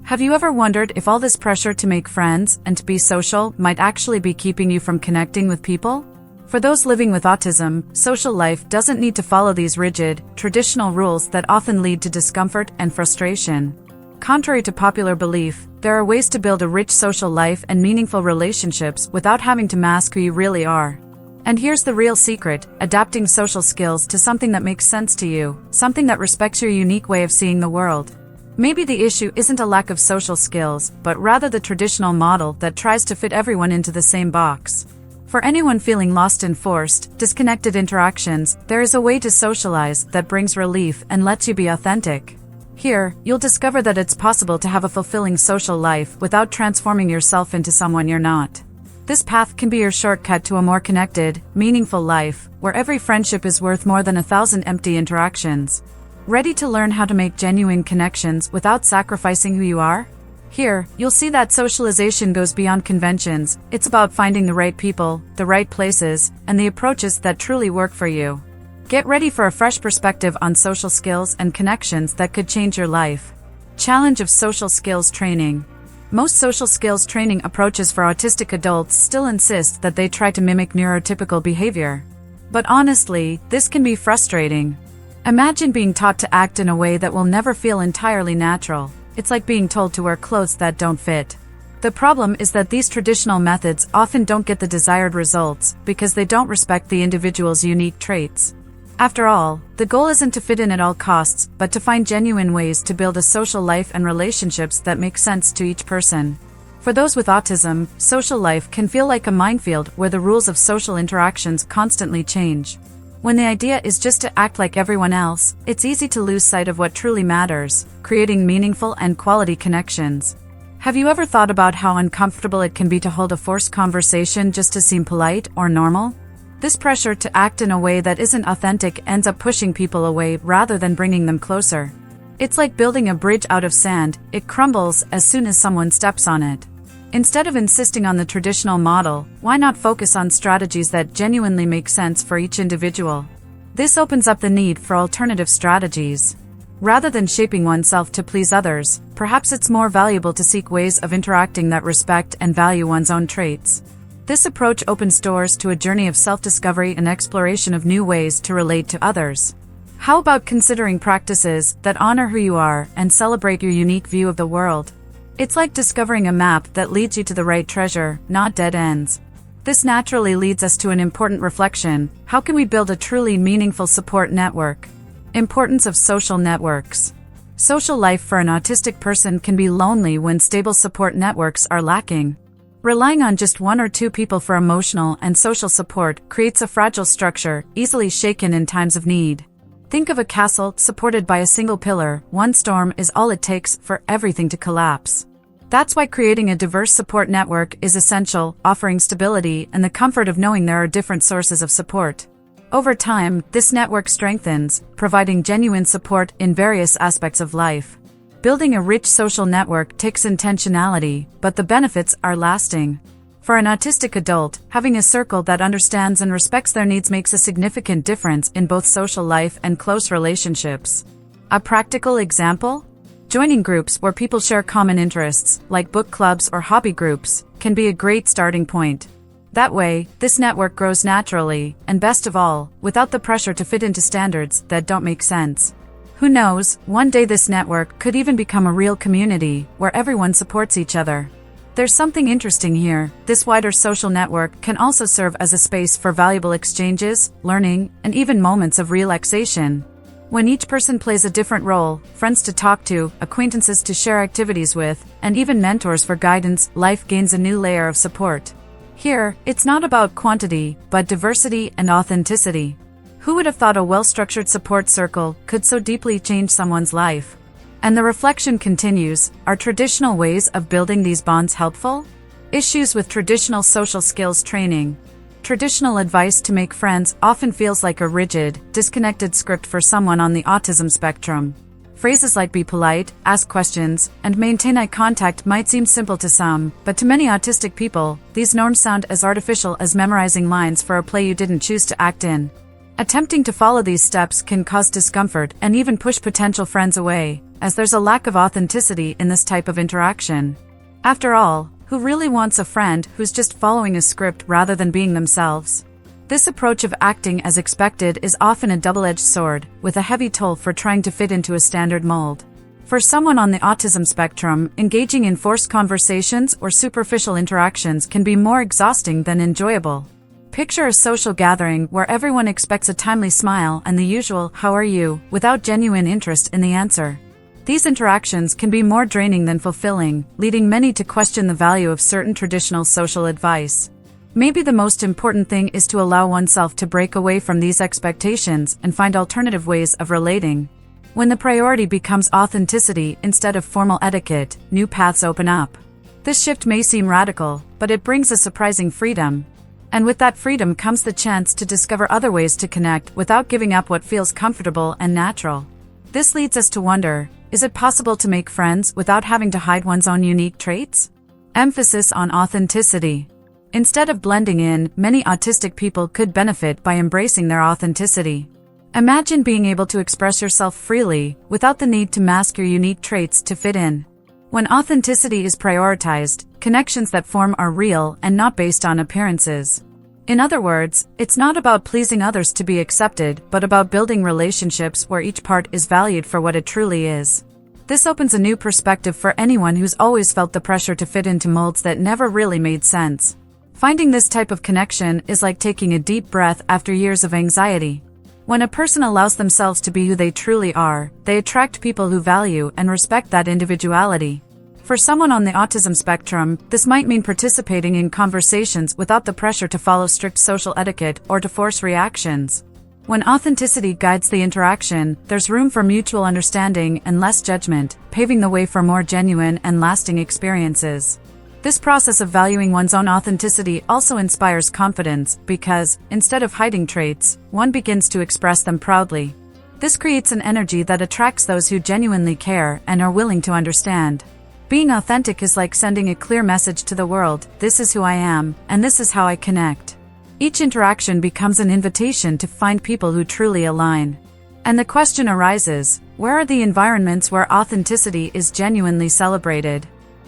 Have you ever wondered if all this pressure to make friends and to be social might actually be keeping you from connecting with people? For those living with autism, social life doesn't need to follow these rigid, traditional rules that often lead to discomfort and frustration. Contrary to popular belief, there are ways to build a rich social life and meaningful relationships without having to mask who you really are. And here's the real secret: adapting social skills to something that makes sense to you, something that respects your unique way of seeing the world. Maybe the issue isn't a lack of social skills, but rather the traditional model that tries to fit everyone into the same box. For anyone feeling lost in forced, disconnected interactions, there is a way to socialize that brings relief and lets you be authentic. Here, you'll discover that it's possible to have a fulfilling social life without transforming yourself into someone you're not. This path can be your shortcut to a more connected, meaningful life, where every friendship is worth more than 1,000 empty interactions. Ready to learn how to make genuine connections without sacrificing who you are? Here, you'll see that socialization goes beyond conventions. It's about finding the right people, the right places, and the approaches that truly work for you. Get ready for a fresh perspective on social skills and connections that could change your life. Challenge of social skills training. Most social skills training approaches for autistic adults still insist that they try to mimic neurotypical behavior. But honestly, this can be frustrating. Imagine being taught to act in a way that will never feel entirely natural. It's like being told to wear clothes that don't fit. The problem is that these traditional methods often don't get the desired results because they don't respect the individual's unique traits. After all, the goal isn't to fit in at all costs, but to find genuine ways to build a social life and relationships that make sense to each person. For those with autism, social life can feel like a minefield where the rules of social interactions constantly change. When the idea is just to act like everyone else, it's easy to lose sight of what truly matters: creating meaningful and quality connections. Have you ever thought about how uncomfortable it can be to hold a forced conversation just to seem polite or normal? This pressure to act in a way that isn't authentic ends up pushing people away rather than bringing them closer. It's like building a bridge out of sand; it crumbles as soon as someone steps on it. Instead of insisting on the traditional model, why not focus on strategies that genuinely make sense for each individual? This opens up the need for alternative strategies. Rather than shaping oneself to please others, perhaps it's more valuable to seek ways of interacting that respect and value one's own traits. This approach opens doors to a journey of self-discovery and exploration of new ways to relate to others. How about considering practices that honor who you are and celebrate your unique view of the world? It's like discovering a map that leads you to the right treasure, not dead ends. This naturally leads us to an important reflection: how can we build a truly meaningful support network? Importance of social networks. Social life for an autistic person can be lonely when stable support networks are lacking. Relying on just one or two people for emotional and social support creates a fragile structure, easily shaken in times of need. Think of a castle supported by a single pillar. One storm is all it takes for everything to collapse. That's why creating a diverse support network is essential, offering stability and the comfort of knowing there are different sources of support. Over time, this network strengthens, providing genuine support in various aspects of life. Building a rich social network takes intentionality, but the benefits are lasting. For an autistic adult, having a circle that understands and respects their needs makes a significant difference in both social life and close relationships. A practical example? Joining groups where people share common interests, like book clubs or hobby groups, can be a great starting point. That way, this network grows naturally, and best of all, without the pressure to fit into standards that don't make sense. Who knows, one day this network could even become a real community, where everyone supports each other. There's something interesting here. This wider social network can also serve as a space for valuable exchanges, learning, and even moments of relaxation. When each person plays a different role, friends to talk to, acquaintances to share activities with, and even mentors for guidance, life gains a new layer of support. Here, it's not about quantity, but diversity and authenticity. Who would have thought a well-structured support circle could so deeply change someone's life? And the reflection continues: are traditional ways of building these bonds helpful? Issues with traditional social skills training. Traditional advice to make friends often feels like a rigid, disconnected script for someone on the autism spectrum. Phrases like be polite, ask questions, and maintain eye contact might seem simple to some, but to many autistic people, these norms sound as artificial as memorizing lines for a play you didn't choose to act in. Attempting to follow these steps can cause discomfort and even push potential friends away, as there's a lack of authenticity in this type of interaction. After all, who really wants a friend who's just following a script rather than being themselves? This approach of acting as expected is often a double-edged sword, with a heavy toll for trying to fit into a standard mold. For someone on the autism spectrum, engaging in forced conversations or superficial interactions can be more exhausting than enjoyable. Picture a social gathering where everyone expects a timely smile and the usual "how are you?" without genuine interest in the answer. These interactions can be more draining than fulfilling, leading many to question the value of certain traditional social advice. Maybe the most important thing is to allow oneself to break away from these expectations and find alternative ways of relating. When the priority becomes authenticity instead of formal etiquette, new paths open up. This shift may seem radical, but it brings a surprising freedom. And with that freedom comes the chance to discover other ways to connect without giving up what feels comfortable and natural. This leads us to wonder, is it possible to make friends without having to hide one's own unique traits? Emphasis on authenticity. Instead of blending in, many autistic people could benefit by embracing their authenticity. Imagine being able to express yourself freely, without the need to mask your unique traits to fit in. When authenticity is prioritized, connections that form are real and not based on appearances. In other words, it's not about pleasing others to be accepted, but about building relationships where each part is valued for what it truly is. This opens a new perspective for anyone who's always felt the pressure to fit into molds that never really made sense. Finding this type of connection is like taking a deep breath after years of anxiety. When a person allows themselves to be who they truly are, they attract people who value and respect that individuality. For someone on the autism spectrum, this might mean participating in conversations without the pressure to follow strict social etiquette or to force reactions. When authenticity guides the interaction, there's room for mutual understanding and less judgment, paving the way for more genuine and lasting experiences. This process of valuing one's own authenticity also inspires confidence because, instead of hiding traits, one begins to express them proudly. This creates an energy that attracts those who genuinely care and are willing to understand. Being authentic is like sending a clear message to the world: this is who I am, and this is how I connect. Each interaction becomes an invitation to find people who truly align. And the question arises, where are the environments where authenticity is genuinely celebrated?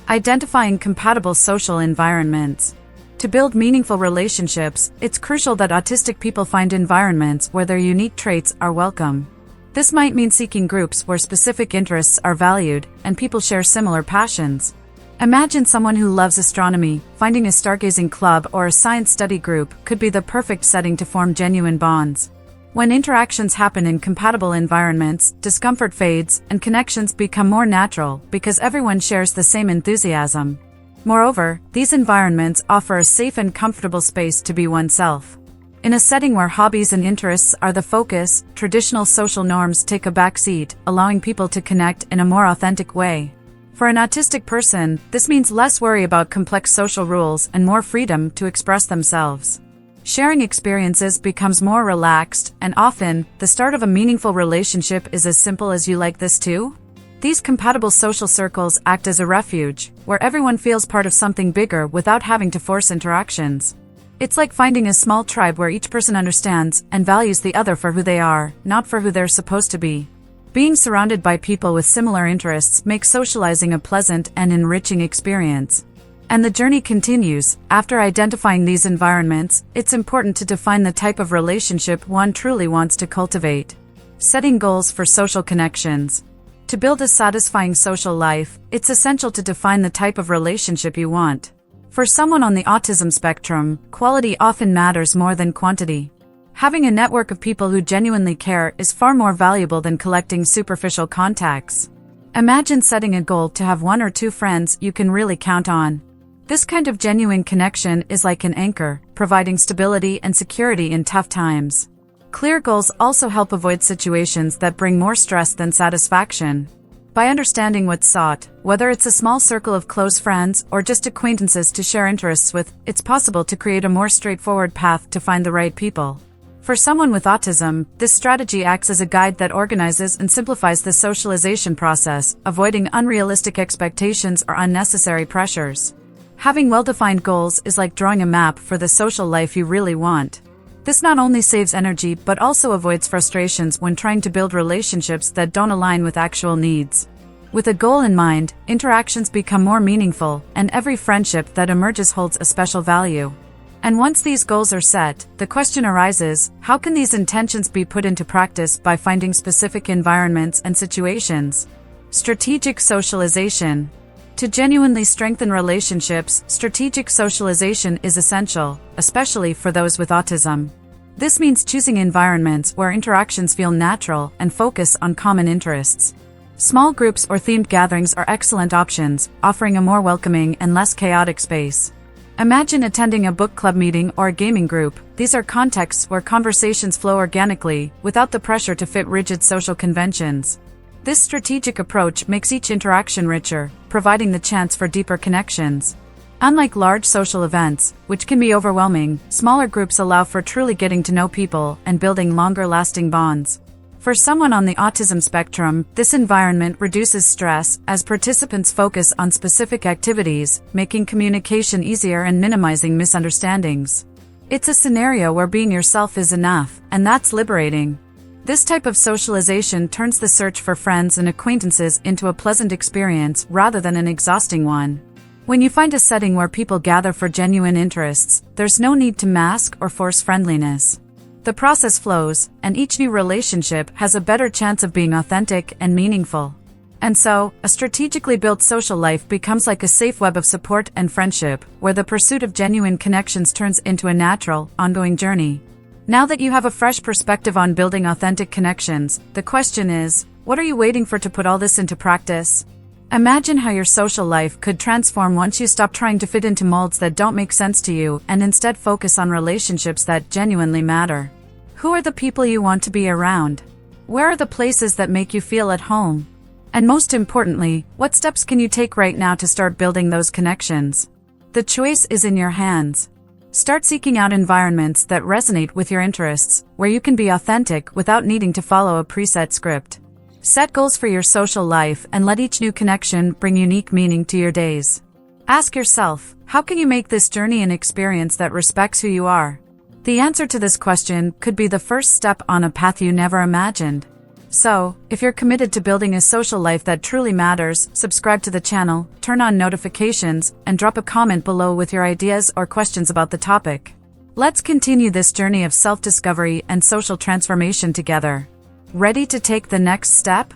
Identifying compatible social environments. To build meaningful relationships, it's crucial that autistic people find environments where their unique traits are welcome. This might mean seeking groups where specific interests are valued and people share similar passions. Imagine someone who loves astronomy. Finding a stargazing club or a science study group could be the perfect setting to form genuine bonds. When interactions happen in compatible environments, discomfort fades and connections become more natural because everyone shares the same enthusiasm. Moreover, these environments offer a safe and comfortable space to be oneself. In a setting where hobbies and interests are the focus, traditional social norms take a backseat, allowing people to connect in a more authentic way. For an autistic person, this means less worry about complex social rules and more freedom to express themselves. Sharing experiences becomes more relaxed, and often, the start of a meaningful relationship is as simple as "you like this too?" These compatible social circles act as a refuge, where everyone feels part of something bigger without having to force interactions. It's like finding a small tribe where each person understands and values the other for who they are, not for who they're supposed to be. Being surrounded by people with similar interests makes socializing a pleasant and enriching experience. And the journey continues. After identifying these environments, it's important to define the type of relationship one truly wants to cultivate. Setting goals for social connections. To build a satisfying social life, it's essential to define the type of relationship you want. For someone on the autism spectrum, quality often matters more than quantity. Having a network of people who genuinely care is far more valuable than collecting superficial contacts. Imagine setting a goal to have 1 or 2 friends you can really count on. This kind of genuine connection is like an anchor, providing stability and security in tough times. Clear goals also help avoid situations that bring more stress than satisfaction. By understanding what's sought, whether it's a small circle of close friends or just acquaintances to share interests with, it's possible to create a more straightforward path to find the right people. For someone with autism, this strategy acts as a guide that organizes and simplifies the socialization process, avoiding unrealistic expectations or unnecessary pressures. Having well-defined goals is like drawing a map for the social life you really want. This not only saves energy but also avoids frustrations when trying to build relationships that don't align with actual needs. With a goal in mind, interactions become more meaningful, and every friendship that emerges holds a special value. And once these goals are set, the question arises, how can these intentions be put into practice by finding specific environments and situations? Strategic socialization. To genuinely strengthen relationships, strategic socialization is essential, especially for those with autism. This means choosing environments where interactions feel natural and focus on common interests. Small groups or themed gatherings are excellent options, offering a more welcoming and less chaotic space. Imagine attending a book club meeting or a gaming group. These are contexts where conversations flow organically, without the pressure to fit rigid social conventions. This strategic approach makes each interaction richer, providing the chance for deeper connections. Unlike large social events, which can be overwhelming, smaller groups allow for truly getting to know people and building longer-lasting bonds. For someone on the autism spectrum, this environment reduces stress as participants focus on specific activities, making communication easier and minimizing misunderstandings. It's a scenario where being yourself is enough, and that's liberating. This type of socialization turns the search for friends and acquaintances into a pleasant experience rather than an exhausting one. When you find a setting where people gather for genuine interests, there's no need to mask or force friendliness. The process flows, and each new relationship has a better chance of being authentic and meaningful. And so, a strategically built social life becomes like a safe web of support and friendship, where the pursuit of genuine connections turns into a natural, ongoing journey. Now that you have a fresh perspective on building authentic connections, the question is, what are you waiting for to put all this into practice? Imagine how your social life could transform once you stop trying to fit into molds that don't make sense to you and instead focus on relationships that genuinely matter. Who are the people you want to be around? Where are the places that make you feel at home? And most importantly, what steps can you take right now to start building those connections? The choice is in your hands. Start seeking out environments that resonate with your interests, where you can be authentic without needing to follow a preset script. Set goals for your social life and let each new connection bring unique meaning to your days. Ask yourself, how can you make this journey an experience that respects who you are? The answer to this question could be the first step on a path you never imagined. So, if you're committed to building a social life that truly matters, subscribe to the channel, turn on notifications, and drop a comment below with your ideas or questions about the topic. Let's continue this journey of self-discovery and social transformation together. Ready to take the next step?